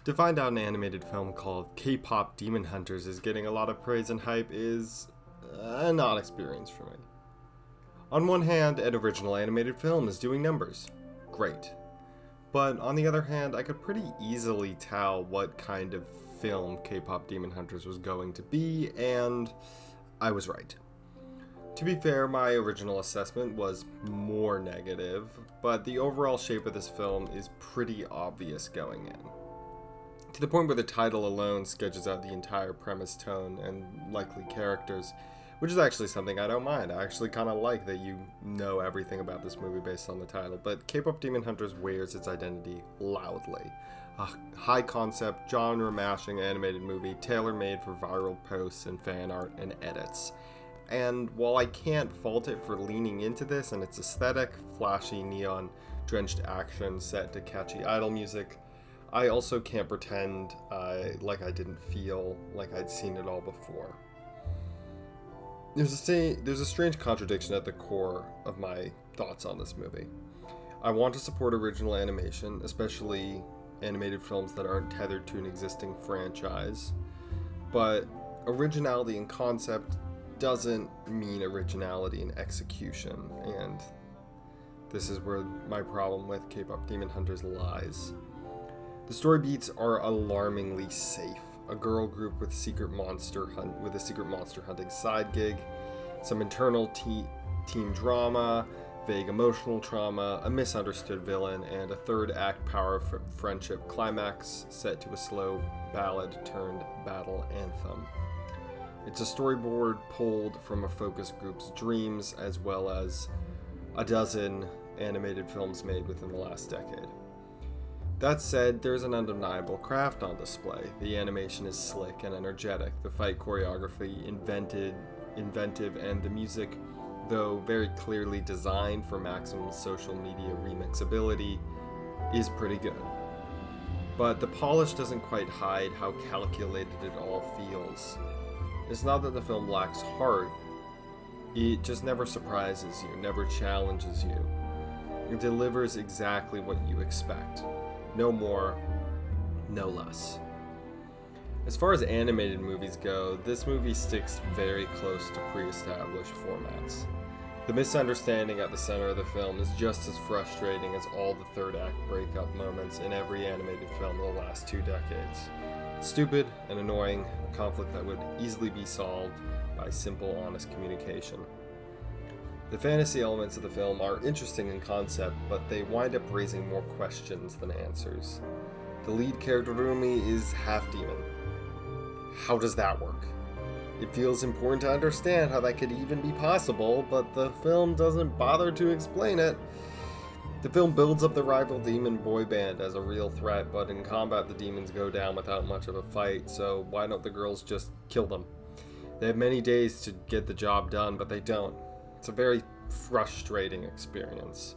To find out an animated film called K-Pop Demon Hunters is getting a lot of praise and hype is an odd experience for me. On one hand, an original animated film is doing numbers. Great. But on the other hand, I could pretty easily tell what kind of film K-Pop Demon Hunters was going to be, and I was right. To be fair, my original assessment was more negative, but the overall shape of this film is pretty obvious going in. To the point where the title alone sketches out the entire premise, tone, and likely characters, which is actually something I don't mind. I actually kind of like that you know everything about this movie based on the title, but K-Pop Demon Hunters wears its identity loudly. A high-concept, genre-mashing animated movie tailor-made for viral posts and fan art and edits. And while I can't fault it for leaning into this and its aesthetic, flashy, neon-drenched action set to catchy idol music, I also can't pretend like I didn't feel like I'd seen it all before. There's a strange contradiction at the core of my thoughts on this movie. I want to support original animation, especially animated films that aren't tethered to an existing franchise, but originality in concept doesn't mean originality in execution, and this is where my problem with K-Pop Demon Hunters lies. The story beats are alarmingly safe. A girl group with a secret monster hunting side gig, some internal team drama, vague emotional trauma, a misunderstood villain, and a third act power friendship climax set to a slow ballad turned battle anthem. It's a storyboard pulled from a focus group's dreams, as well as a dozen animated films made within the last decade. That said, there's an undeniable craft on display. The animation is slick and energetic, the fight choreography inventive, and the music, though very clearly designed for maximum social media remixability, is pretty good. But the polish doesn't quite hide how calculated it all feels. It's not that the film lacks heart, it just never surprises you, never challenges you. It delivers exactly what you expect. No more, no less. As far as animated movies go, this movie sticks very close to pre-established formats. The misunderstanding at the center of the film is just as frustrating as all the third act breakup moments in every animated film of the last 2 decades. It's stupid and annoying, a conflict that would easily be solved by simple, honest communication. The fantasy elements of the film are interesting in concept, but they wind up raising more questions than answers. The lead character Rumi is half demon. How does that work? It feels important to understand how that could even be possible, but the film doesn't bother to explain it. The film builds up the rival demon boy band as a real threat, but in combat the demons go down without much of a fight, so why don't the girls just kill them? They have many days to get the job done, but they don't. It's a very frustrating experience.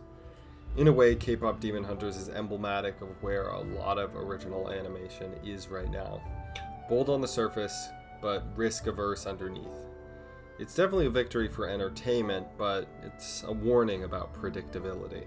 In a way, K-Pop Demon Hunters is emblematic of where a lot of original animation is right now. Bold on the surface, but risk-averse underneath. It's definitely a victory for entertainment, but it's a warning about predictability.